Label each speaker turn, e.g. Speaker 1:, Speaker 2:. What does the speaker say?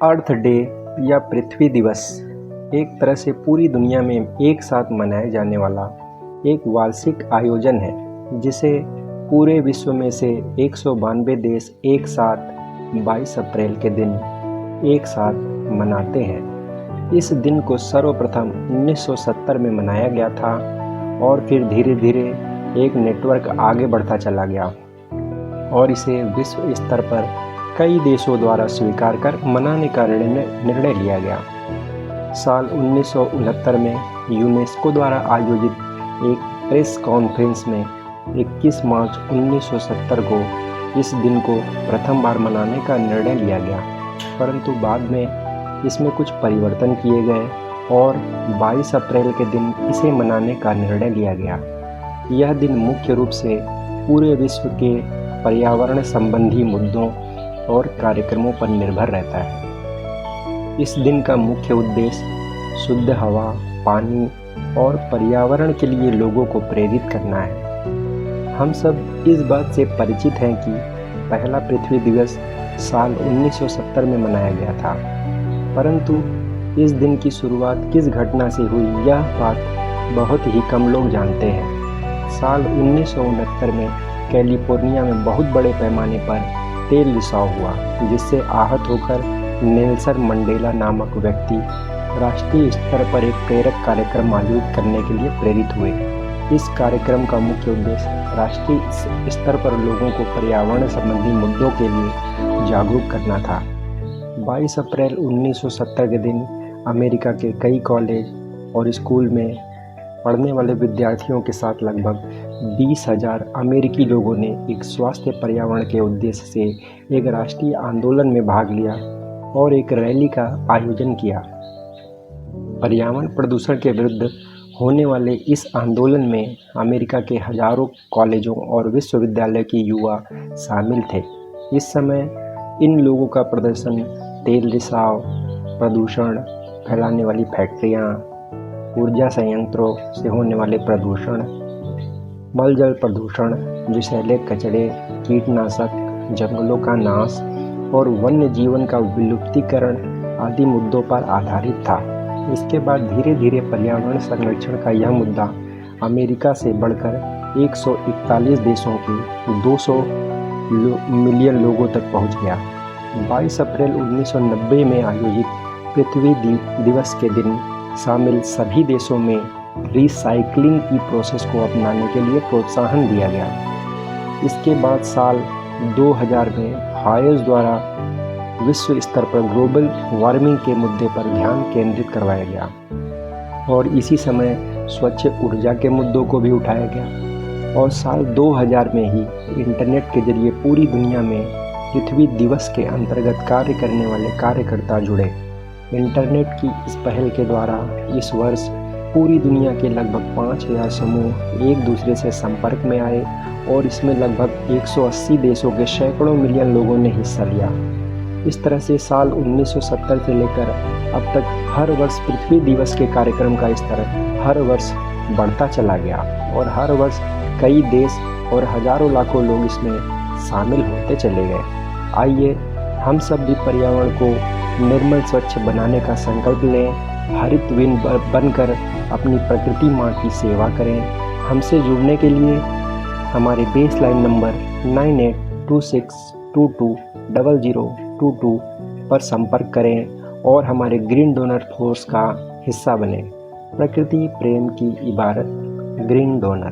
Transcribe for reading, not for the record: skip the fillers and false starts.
Speaker 1: अर्थ day या पृथ्वी दिवस एक तरह से पूरी दुनिया में एक साथ मनाए जाने वाला एक वार्षिक आयोजन है जिसे पूरे विश्व में से 192 देश एक साथ 22 अप्रैल के दिन एक साथ मनाते हैं। इस दिन को सर्वप्रथम 1970 में मनाया गया था और फिर धीरे धीरे एक नेटवर्क आगे बढ़ता चला गया और इसे विश्व स्तर पर कई देशों द्वारा स्वीकार कर मनाने का निर्णय लिया गया। साल 1969 में यूनेस्को द्वारा आयोजित एक प्रेस कॉन्फ्रेंस में 21 मार्च 1970 को इस दिन को प्रथम बार मनाने का निर्णय लिया गया, परंतु बाद में इसमें कुछ परिवर्तन किए गए और 22 अप्रैल के दिन इसे मनाने का निर्णय लिया गया। यह दिन मुख्य रूप से पूरे विश्व के पर्यावरण संबंधी मुद्दों और कार्यक्रमों पर निर्भर रहता है। इस दिन का मुख्य उद्देश्य शुद्ध हवा, पानी और पर्यावरण के लिए लोगों को प्रेरित करना है। हम सब इस बात से परिचित हैं कि पहला पृथ्वी दिवस साल 1970 में मनाया गया था, परंतु इस दिन की शुरुआत किस घटना से हुई यह बात बहुत ही कम लोग जानते हैं। साल 1969 में कैलिफोर्निया में बहुत बड़े पैमाने पर तेल रिसाव हुआ, जिससे आहत होकर नेल्सन मंडेला नामक व्यक्ति राष्ट्रीय स्तर पर एक प्रेरक कार्यक्रम आयोजित करने के लिए प्रेरित हुए। इस कार्यक्रम का मुख्य उद्देश्य राष्ट्रीय स्तर पर लोगों को पर्यावरण संबंधी मुद्दों के लिए जागरूक करना था। 22 अप्रैल 1970 के दिन अमेरिका के कई कॉलेज और स्कूल में पढ़ने वाले विद्यार्थियों के साथ लगभग 20,000 अमेरिकी लोगों ने एक स्वास्थ्य पर्यावरण के उद्देश्य से एक राष्ट्रीय आंदोलन में भाग लिया और एक रैली का आयोजन किया। पर्यावरण प्रदूषण के विरुद्ध होने वाले इस आंदोलन में अमेरिका के हजारों कॉलेजों और विश्वविद्यालय के युवा शामिल थे। इस समय इन लोगों का प्रदर्शन तेल रिसाव, प्रदूषण फैलाने वाली फैक्ट्रियां, ऊर्जा संयंत्रों से होने वाले प्रदूषण, मल जल प्रदूषण, विषैले कचरे, कीटनाशक, जंगलों का नाश और वन्य जीवन का विलुप्तीकरण आदि मुद्दों पर आधारित था। इसके बाद धीरे धीरे पर्यावरण संरक्षण का यह मुद्दा अमेरिका से बढ़कर 141 देशों के 200 मिलियन लोगों तक पहुंच गया। 22 अप्रैल 1990 में आयोजित पृथ्वी दिवस के दिन शामिल सभी देशों में रिसाइकलिंग की प्रोसेस को अपनाने के लिए प्रोत्साहन दिया गया। इसके बाद साल 2000 में हायर्स द्वारा विश्व स्तर पर ग्लोबल वार्मिंग के मुद्दे पर ध्यान केंद्रित करवाया गया और इसी समय स्वच्छ ऊर्जा के मुद्दों को भी उठाया गया। और साल 2000 में ही इंटरनेट के जरिए पूरी दुनिया में पृथ्वी दिवस के अंतर्गत कार्य करने वाले कार्यकर्ता जुड़े। इंटरनेट की इस पहल के द्वारा इस वर्ष पूरी दुनिया के लगभग 5000 समूह एक दूसरे से संपर्क में आए और इसमें लगभग 180 देशों के सैकड़ों मिलियन लोगों ने हिस्सा लिया। इस तरह से साल 1970 से लेकर अब तक हर वर्ष पृथ्वी दिवस के कार्यक्रम का स्तर हर वर्ष बढ़ता चला गया और हर वर्ष कई देश और हजारों लाखों लोग इसमें शामिल होते चले गए। आइए हम सब भी पर्यावरण को निर्मल स्वच्छ बनाने का संकल्प लें, हरित विन बनकर अपनी प्रकृति माँ की सेवा करें। हमसे जुड़ने के लिए हमारे बेसलाइन नंबर 9826220022 पर संपर्क करें और हमारे ग्रीन डोनर फोर्स का हिस्सा बनें। प्रकृति प्रेम की इबारत, ग्रीन डोनर।